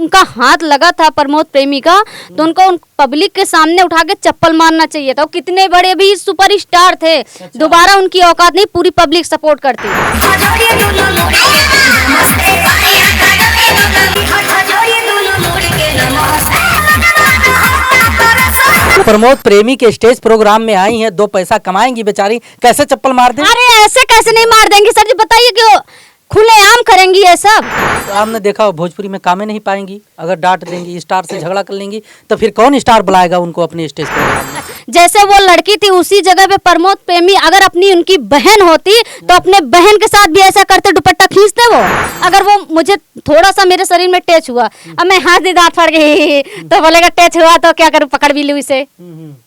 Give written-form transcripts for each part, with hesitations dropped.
उनका हाथ लगा था प्रमोद प्रेमी का, तो उनको उन पब्लिक के सामने उठा के चप्पल मारना चाहिए था। वो कितने बड़े भी सुपरस्टार थे, दोबारा उनकी औकात नहीं, पूरी पब्लिक सपोर्ट करती। प्रमोद प्रेमी के स्टेज प्रोग्राम में आई हैं, दो पैसा कमाएंगी बेचारी, कैसे चप्पल मार दें? अरे ऐसे कैसे नहीं मार देंगी सर जी, बताइए क्यों खुलेआम करेंगी ये सब? तो आपने देखा भोजपुरी में कामें नहीं पाएंगी, अगर डांट देंगी, स्टार से झगड़ा कर लेंगी, तो फिर कौन स्टार बुलाएगा उनको अपने स्टेज प्रोग्राम में? जैसे वो लड़की थी उसी जगह पे प्रमोद प्रेमी अगर अपनी उनकी बहन होती तो अपने बहन के साथ भी ऐसा करते, दुपट्टा खींचते वो। अगर वो मुझे थोड़ा सा मेरे शरीर में टच हुआ, अब मैं हाथ दी दांत फाड़ गई तो बोलेगा टच हुआ तो क्या करूं, पकड़ भी लूं इसे।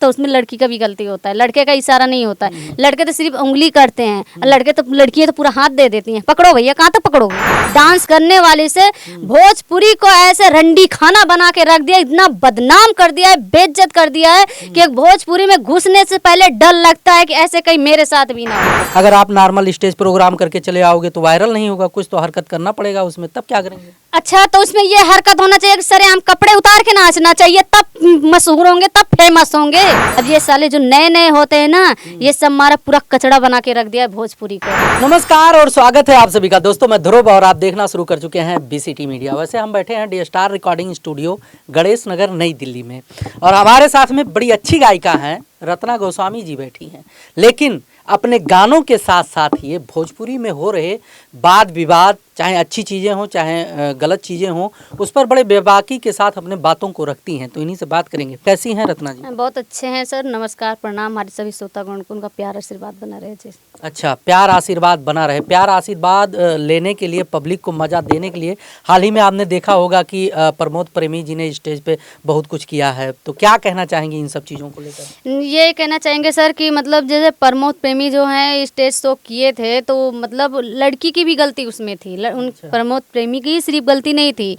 तो उसमें लड़की का भी गलती होता है, लड़के का इशारा नहीं होता है। लड़के तो सिर्फ उंगली करते हैं, लड़कियां तो पूरा हाथ दे देती हैं, पकड़ो भैया, कहाँ तक पकड़ोगे। डांस करने वाले से भोजपुरी को ऐसे रंडी खाना बना के रख दिया, इतना बदनाम कर दिया है, बेइज्जत कर दिया है कि भोजपुरी में घुसने से पहले डर लगता है कि ऐसे कहीं मेरे साथ भी ना हो। अगर आप नॉर्मल स्टेज प्रोग्राम करके चले आओगे तो वायरल नहीं होगा, कुछ तो हरकत करना पड़ेगा उसमें, तब क्या करेंगे? अच्छा, तो उसमें ये हरकत होना चाहिए कि सरेआम कपड़े उतार के नाचना चाहिए, तब मशहूर होंगे, तब फेमस होंगे। अब ये साले जो नए नए होते हैं ना, ये सब हमारा पूरा कचड़ा बना के रख दिया है भोजपुरी को। नमस्कार और स्वागत है आप सभी का दोस्तों, मैं ध्रुव और आप देखना शुरू कर चुके हैं बीसीटी मीडिया। वैसे हम बैठे हैं D star recording studio Ganesh Nagar New Delhi में, और हमारे साथ में बड़ी अच्छी गायिका हैं रत्ना गोस्वामी जी बैठी हैं। लेकिन अपने गानों के साथ साथ ये भोजपुरी में हो रहे वाद विवाद, चाहे अच्छी चीज़ें हों चाहे गलत चीज़ें हों, उस पर बड़े बेबाकी के साथ अपने बातों को रखती हैं। तो इन्हीं से बात करेंगे। कैसी हैं रत्ना जी? बहुत अच्छे हैं सर, नमस्कार प्रणाम। हमारे सभी श्रोतागण को उनका प्यार आशीर्वाद बना रहे जी। अच्छा, प्यार आशीर्वाद बना रहे। प्यार आशीर्वाद लेने के लिए, पब्लिक को मजा देने के लिए हाल ही में आपने देखा होगा कि प्रमोद प्रेमी जी ने स्टेज पे बहुत कुछ किया है, तो क्या कहना चाहेंगे इन सब चीज़ों को लेकर? ये कहना चाहेंगे सर कि मतलब जैसे प्रमोद प्रेमी जो हैं स्टेज शो किए थे, तो मतलब लड़की की भी गलती उसमें थी। उन प्रमोद प्रेमी की सिर्फ गलती नहीं थी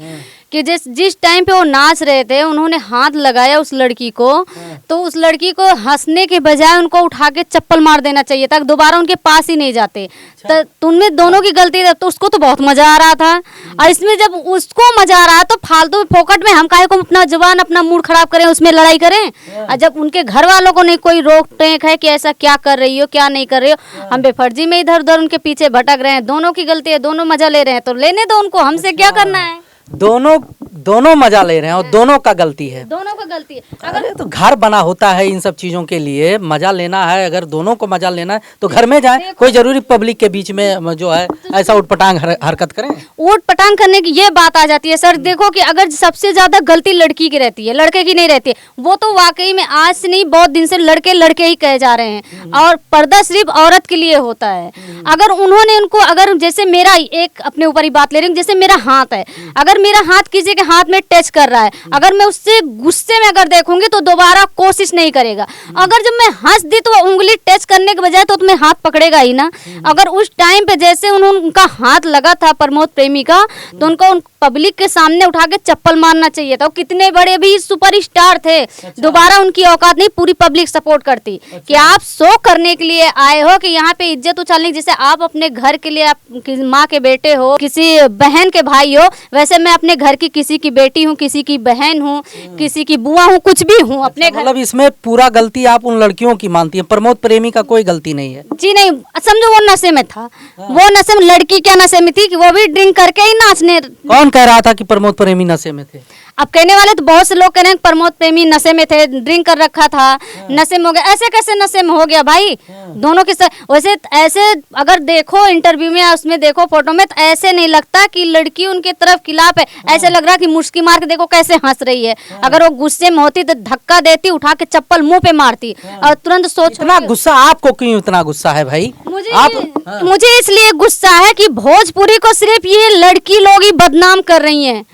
कि जिस टाइम पे वो नाच रहे थे उन्होंने हाथ लगाया उस लड़की को, तो उस लड़की को हंसने के बजाय उनको उठा के चप्पल मार देना चाहिए था, दोबारा उनके पास ही नहीं जाते। तो उनमें दोनों की गलती थी। तो उसको तो बहुत मजा आ रहा था, और इसमें जब उसको मजा आ रहा है तो फालतू फोकट में हम काहे को अपना जुबान अपना मूड खराब करें, उसमें लड़ाई करें। और जब उनके घर वालों को नहीं कोई रोक टोक है कि ऐसा क्या कर रही हो क्या नहीं कर रही हो, हम बेफर्जी में इधर उधर उनके पीछे भटक रहे हैं। दोनों की गलती है, दोनों मजा ले रहे हैं, तो लेने दो उनको, हमसे क्या करना है। दोनों मजा ले रहे हैं और दोनों का गलती है, दोनों का गलती है। अरे तो घर बना होता है इन सब चीजों के लिए, मजा लेना है। अगर दोनों को मजा लेना है तो घर में जाएं, कोई जरूरी पब्लिक के बीच में जो है ऐसा उठपटांग हरकत करें। उठपटांग करने की ये बात आ जाती है सर। देखो कि अगर सबसे ज्यादा गलती लड़की की रहती है, लड़के की नहीं रहती है। वो तो वाकई में आज से नहीं बहुत दिन से लड़के लड़के ही कहे जा रहे हैं, और पर्दा सिर्फ औरत के लिए होता है। अगर उन्होंने उनको, अगर जैसे मेरा एक अपने ऊपर ही बात ले रही हूँ, जैसे मेरा हाथ है, अगर मेरा हाथ किसी के हाथ में टच कर रहा है, अगर मैं उससे गुस्से में अगर देखूंगी तो दोबारा कोशिश नहीं करेगा। अगर जब मैं हंस दी तो वो उंगली टच करने के बजाय तो तुम्हें हाथ पकड़ेगा ही ना। अगर उस टाइम पे जैसे उनका हाथ लगा था प्रमोद प्रेमी का, तो उनको उन पब्लिक के सामने उठा के चप्पल मारना चाहिए था। वो कितने बड़े भी सुपरस्टार थे, दोबारा उनकी औकात नहीं, पूरी पब्लिक सपोर्ट करती। कि आप शो करने के लिए आए हो कि यहाँ पे इज्जत उछालने, जैसे आप अपने घर के लिए आप माँ के बेटे हो, किसी बहन के भाई हो, वैसे मैं अपने घर की किसी की बेटी हूँ, किसी की बहन हूँ, किसी की बुआ हूँ, कुछ भी हूँ अपने घर। मतलब इसमें पूरा गलती आप उन लड़कियों की मानती हैं, प्रमोद प्रेमी का कोई गलती नहीं है? जी नहीं, समझो वो नशे में था। वो नशे में, लड़की क्या नशे में थी कि वो भी ड्रिंक करके ही नाचने। कौन कह रहा था कि प्रमोद प्रेमी नशे में थे? अब कहने वाले तो बहुत से लोग कह रहे हैं प्रमोद प्रेमी नशे में थे, ड्रिंक कर रखा था, नशे में हो गया। ऐसे कैसे नशे में हो गया भाई? दोनों के वैसे ऐसे अगर देखो इंटरव्यू में, उसमें देखो फोटो में, तो ऐसे नहीं लगता कि लड़की उनके तरफ खिलाफ है। ऐसे लग रहा कि मुस्की मार के देखो कैसे हंस रही है। अगर वो गुस्से में होती तो धक्का देती, उठा के चप्पल मुंह पे मारती, और तुरंत सोच। इतना गुस्सा आपको क्यों, इतना गुस्सा है भाई? मुझे इसलिए गुस्सा है कि भोजपुरी को सिर्फ ये लड़की लोग ही बदनाम कर रही हैं।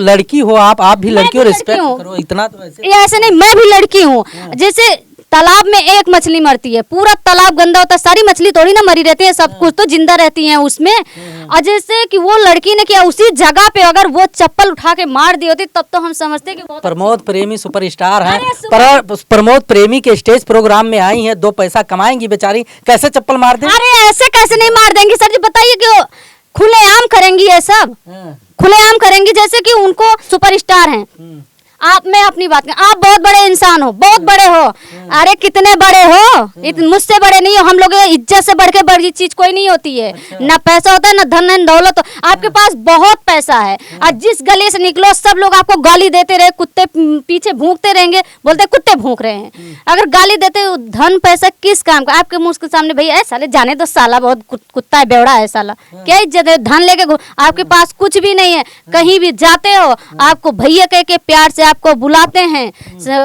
लड़की हो आप भी लड़की हो, रिस्पेक्ट करो। इतना तो ऐसे नहीं, मैं भी लड़की हूँ। जैसे तालाब में एक मछली मरती है, पूरा तालाब गंदा होता है, सारी मछली थोड़ी ना मरी रहती है, सब कुछ तो जिंदा रहती हैं उसमें। और जैसे कि वो लड़की ने किया, उसी जगह पे अगर वो चप्पल उठा के मार दी होती तब तो हम समझते कि प्रमोद प्रेमी सुपरस्टार हैं। प्रमोद प्रेमी के स्टेज प्रोग्राम में आई हैं, दो पैसा कमाएंगी बेचारी, कैसे चप्पल मार दें? अरे ऐसे कैसे नहीं मार देंगी सर जी, बताइए क्यों खुलेआम करेंगी ये सब, खुलेआम करेंगी जैसे कि उनको सुपरस्टार हैं। आप, मैं अपनी बात करें, आप बहुत बड़े इंसान हो, बहुत बड़े हो, अरे कितने बड़े हो, मुझसे बड़े नहीं हो। हम लोग इज्जत से बढ़ के बड़ी चीज कोई नहीं होती है। ना पैसा होता है, ना धन, ना दौलत। आपके पास बहुत पैसा है और जिस गली से निकलो सब लोग आपको गाली देते रहे, कुत्ते पीछे भूंकते रहेंगे, बोलते कुत्ते भूंक रहे हैं। अगर गाली देते, धन पैसा किस काम का? आपके मुंह के सामने भैया साले जाने दो, साला बहुत कुत्ता है, बेवड़ा है साला, क्या इज्जत है? धन लेके आपके पास कुछ भी नहीं है। कहीं भी जाते हो आपको भैया कह के प्यार से आपको बुलाते हैं,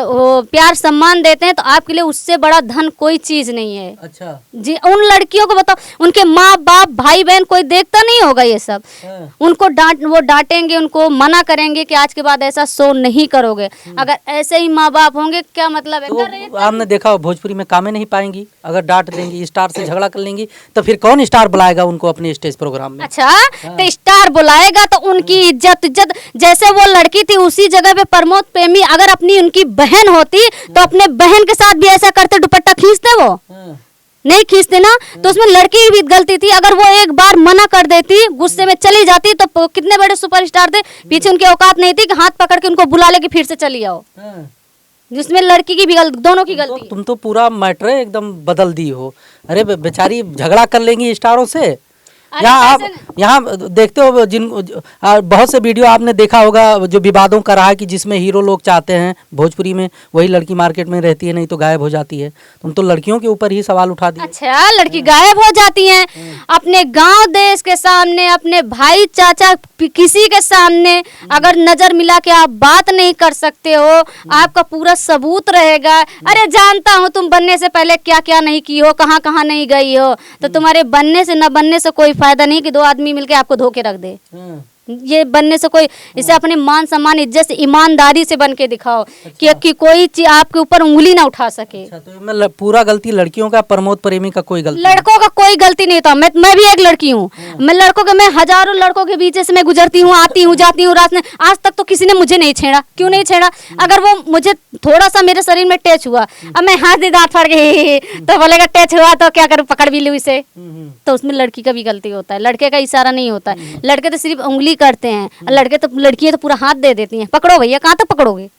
वो प्यार सम्मान देते हैं, तो आपके लिए उससे बड़ा धन कोई चीज नहीं है। अच्छा जी, उन लड़कियों को बताओ, उनके माँ बाप भाई बहन कोई देखता नहीं होगा ये सब। उनको वो डांटेंगे, उनको मना करेंगे कि आज के बाद ऐसा शो नहीं करोगे। अगर ऐसे ही माँ बाप होंगे, क्या मतलब है? तो आपने देखा भोजपुरी में कामें नहीं पाएंगी, अगर डांट देंगी, स्टार से झगड़ा कर लेंगी, तो फिर कौन स्टार बुलाएगा उनको अपने स्टेज प्रोग्राम में? अच्छा, तो स्टार बुलाएगा तो उनकी इज्जत जैसे वो लड़की थी उसी जगह पे प्रमोद प्रेमी अगर अपनी उनकी बहन होती तो अपने बहन के साथ भी ऐसा करते, दुपट्टा खींचते? वो नहीं खींचते ना। तो उसमें लड़की की भी गलती थी। अगर वो एक बार मना कर देती, गुस्से में चली जाती, तो कितने बड़े सुपरस्टार थे, पीछे उनकी औकात नहीं थी कि हाथ पकड़ के उनको बुला ले कि फिर से चली आओ। जिसमें लड़की की भी दोनों की गलती। तुम तो पूरा मैटर एकदम बदल दी हो। अरे बेचारी झगड़ा कर लेंगी स्टारों से। यहाँ देखते हो बहुत से वीडियो आपने देखा होगा जो विवादों का रहा है कि जिसमें हीरो लोग चाहते हैं भोजपुरी में वही लड़की मार्केट में रहती है, नहीं तो गायब हो जाती है। तुम तो लड़कियों के ऊपर ही सवाल उठा दिए। अच्छा, लड़की गायब हो जाती हैं अपने गांव देश के सामने, अपने भाई चाचा किसी के सामने अगर नजर मिला के आप बात नहीं कर सकते हो, आपका पूरा सबूत रहेगा। अरे जानता हूँ तुम बनने से पहले क्या क्या नहीं की हो, कहाँ कहाँ नहीं गई हो, तो तुम्हारे बनने से न बनने से कोई फायदा नहीं कि दो आदमी मिलके आपको धोखे रख दे। ये बनने से कोई, इसे अपने मान सम्मान इज्जत से ईमानदारी से बन के दिखाओ। अच्छा। कि कोई चीज आपके ऊपर उंगली ना उठा सके। अच्छा, तो मैं पूरा गलती लड़कियों का, प्रमोद प्रेमी का कोई गलती? लड़कों का कोई गलती नहीं था। मैं भी एक लड़की हूँ। मैं लड़कों के, मैं हजारों लड़कों के बीच से मैं गुजरती हूँ, आती हूँ, जाती हूँ। रात में आज तक तो किसी ने मुझे नहीं छेड़ा। क्यों नहीं छेड़ा? अगर वो मुझे थोड़ा सा मेरे शरीर में टच हुआ, अब मैं हाथ दांत फड़ गई तो बोलेगा टच हुआ तो क्या करूँ, पकड़ भी लूँ इसे। तो उसमें लड़की का भी गलती होता है, लड़के का इशारा नहीं होता है। लड़के तो सिर्फ उंगली करते हैं, लड़कियां तो पूरा हाथ दे देती हैं। पकड़ो भैया, कहाँ तक पकड़ोगे?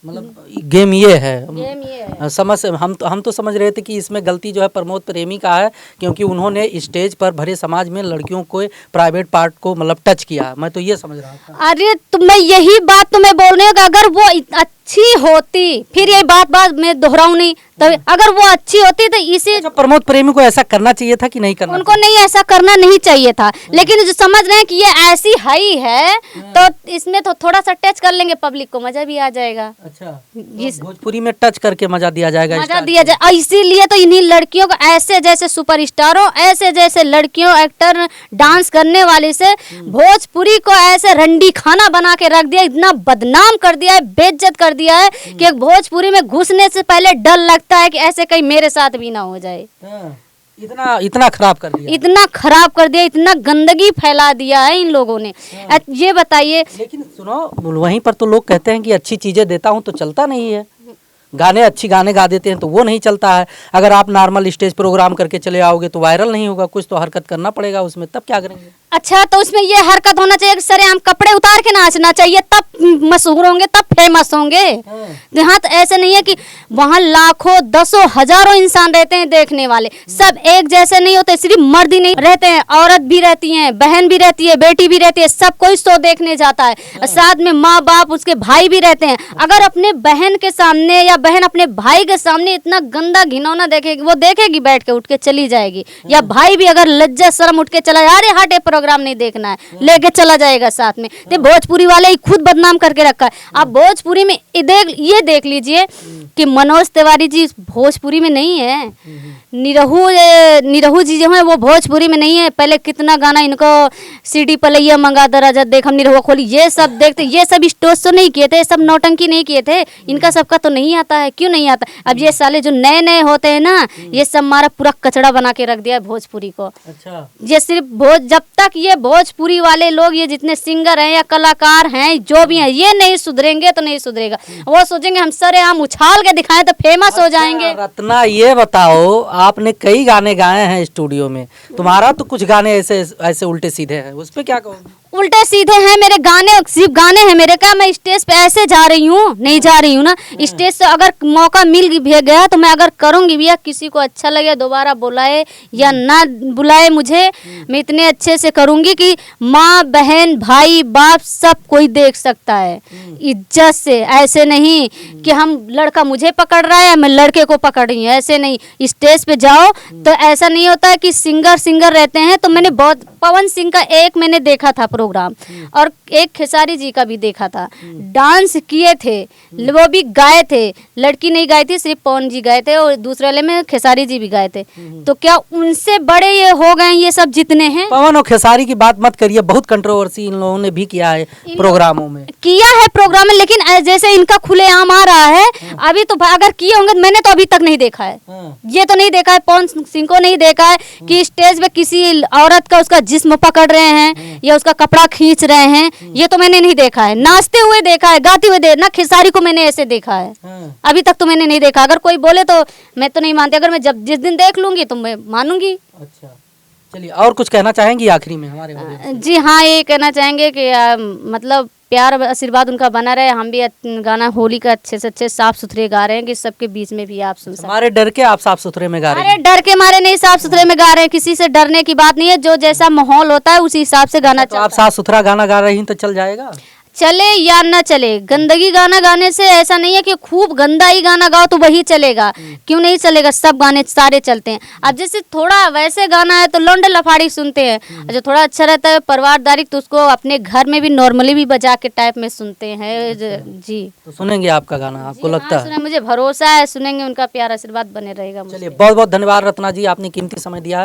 मतलब गेम ये है। समझ हम तो समझ रहे थे कि इसमें गलती जो है प्रमोद प्रेमी का है, क्योंकि उन्होंने स्टेज पर भरे समाज में लड़कियों को प्राइवेट पार्ट को मतलब टच किया। मैं तो ये समझ रहा था। अरे तो मैं यही बात तो मैं बोल रही हूँ, अगर वो अच्छी होती, फिर ये बात मैं दोहराऊं नहीं, तब अगर वो अच्छी होती तो इसे। अच्छा, प्रमोद प्रेमी को ऐसा करना चाहिए था कि नहीं करना? उनको नहीं, ऐसा करना नहीं चाहिए था। लेकिन जो समझ रहे हैं कि ये ऐसी हाई है तो इसमें तो थोड़ा सा टच कर लेंगे, पब्लिक को मजा भी आ जाएगा। अच्छा, तो भोजपुरी में टच करके मजा दिया जाएगा, मजा दिया जाए। इसीलिए तो इन्हीं लड़कियों को, ऐसे जैसे सुपरस्टारों, ऐसे जैसे लड़कियों एक्टर डांस करने वाली से भोजपुरी को ऐसे रंडी खाना बना के रख दिया, इतना बदनाम कर दिया है, बेइज्जत कर दिया है कि भोजपुरी में घुसने से पहले डर लगता है कि ऐसे कहीं मेरे साथ भी ना हो जाए। इतना खराब कर दिया, इतना खराब कर दिया, इतना गंदगी फैला दिया है इन लोगों ने। ये बताइए। लेकिन सुनो, वहीं पर तो लोग कहते हैं कि अच्छी चीजें देता हूँ तो चलता नहीं है। अच्छी गाने गा देते हैं तो वो नहीं चलता है। अगर आप नॉर्मल स्टेज प्रोग्राम करके चले आओगे तो वायरल नहीं होगा, कुछ तो हरकत करना पड़ेगा उसमें, तब क्या करेंगे? अच्छा, तो उसमें ये हरकत होना चाहिए कि सरेआम कपड़े उतार के नाचना चाहिए, तब मशहूर होंगे, तब फेमस होंगे। यहाँ तो ऐसे नहीं है कि वहाँ लाखों, दसों, हजारों इंसान रहते हैं देखने वाले, सब एक जैसे नहीं होते। सिर्फ मर्द ही नहीं रहते हैं, औरत भी रहती हैं, बहन भी रहती है, बेटी भी रहती है, सब कोई शो देखने जाता है। साथ में माँ बाप, उसके भाई भी रहते हैं। अगर अपने बहन के सामने या बहन अपने भाई के सामने इतना गंदा घिनौना देखेगी, वो देखेगी, बैठ के उठ के चली जाएगी। या भाई भी अगर लज्जा शर्म उठ के चला, अरे हटे प्रोग्राम नहीं देखना है, लेके चला जाएगा साथ में। तो भोजपुरी वाले ही खुद बदनाम करके रखा है। आप भोजपुरी में ये देख लीजिए कि मनोज तिवारी जी भोजपुरी में नहीं है, निरहू जी जो है वो भोजपुरी में नहीं है। पहले कितना गाना इनको सीडी पलैया मंगा दे राजा देख हम निरहुआ खोली, ये सब देखते, ये सब स्टोज तो नहीं किए थे, सब नौटंकी नहीं किए थे। इनका सबका तो नहीं आता है, क्यों नहीं आता? अब ये साले जो नए नए होते हैं ना, ये सब हमारा पूरा कचड़ा बना के रख दिया है भोजपुरी को। अच्छा, ये सिर्फ जब तक ये भोजपुरी वाले लोग, ये जितने सिंगर हैं या कलाकार हैं जो भी हैं, ये नहीं सुधरेंगे तो नहीं सुधरेगा। वो सोचेंगे हम सरेआम उछाल के दिखाएं तो फेमस हो जाएंगे। रत्ना, ये बताओ आपने कई गाने गाए हैं स्टूडियो में, तुम्हारा तो कुछ गाने ऐसे ऐसे उल्टे सीधे हैं, उस पे क्या कहोगे? उल्टे सीधे हैं मेरे गाने, सिर्फ गाने हैं मेरे। क्या मैं स्टेज पे ऐसे जा रही हूँ? नहीं जा रही हूँ ना। स्टेज से अगर मौका मिल भी गया तो मैं अगर करूँगी भी, या किसी को अच्छा लगे दोबारा बुलाए या ना बुलाए मुझे, मैं इतने अच्छे से करूँगी कि माँ बहन भाई बाप सब कोई देख सकता है इज्जत से। ऐसे नहीं कि हम लड़का मुझे पकड़ रहा है या मैं लड़के को पकड़ रही हूँ, ऐसे नहीं। स्टेज पे जाओ तो ऐसा नहीं होता है कि सिंगर रहते हैं। तो मैंने बहुत, पवन सिंह का एक मैंने देखा था प्रोग्राम, और एक खेसारी जी का भी देखा था। डांस किए थे, वो भी गाए थे, लड़की नहीं गाई थी, सिर्फ पवन जी गाए थे, और दूसरे वाले में खेसारी जी भी गाए थे। तो क्या उनसे बड़े ये हो गए ये सब जितने हैं? पवन और खेसारी की बात मत करिए, बहुत कंट्रोवर्सी इन लोगों ने भी किया है प्रोग्रामों में। किया है प्रोग्राम में, लेकिन जैसे इनका खुलेआम आ रहा है अभी तो, अगर किए होंगे तो मैंने तो अभी तक नहीं देखा है। ये तो नहीं देखा है, पवन सिंह को नहीं देखा है कि स्टेज पे किसी औरत का उसका जिस्म पकड़ रहे हैं या उसका कपड़ा खींच रहे हैं, ये तो मैंने नहीं देखा है। नाचते हुए देखा है, गाते हुए ना खेसारी को मैंने ऐसे देखा है, अभी तक तो मैंने नहीं देखा। अगर कोई बोले तो मैं तो नहीं मानती, अगर मैं जब जिस दिन देख लूंगी तो मैं मानूंगी। अच्छा, चलिए और कुछ कहना चाहेंगी आखिरी में हमारे audience? जी हाँ, ये कहना चाहेंगे कि मतलब प्यार आशीर्वाद उनका बना रहे। हम भी गाना होली का अच्छे से अच्छे साफ सुथरे गा रहे हैं कि सबके बीच में भी आप सुन सकते हैं। हमारे डर के आप साफ सुथरे में गा रहे अरे हैं? डर के मारे नहीं, साफ सुथरे में गा रहे हैं, किसी से डरने की बात नहीं है। जो जैसा माहौल होता है उसी हिसाब से गाना तो आप चलता है। साफ सुथरा गाना गा रही हैं तो चल जाएगा? चले या ना चले, गंदगी गाना गाने से ऐसा नहीं है कि खूब गंदा ही गाना गाओ तो वही चलेगा, क्यों नहीं चलेगा, सब गाने सारे चलते हैं। अब जैसे थोड़ा वैसे गाना है तो लौंडे लफाड़ी सुनते हैं, और जो थोड़ा अच्छा रहता है परिवारदारी तो उसको अपने घर में भी नॉर्मली भी बजा के टाइप में सुनते हैं। जी तो सुनेंगे आपका गाना, आपको लगता है? सुने, मुझे भरोसा है सुनेंगे, उनका प्यार आशीर्वाद बने रहेगा मुझे। चलिए बहुत बहुत धन्यवाद रत्ना जी, आपने कीमती समय दिया है।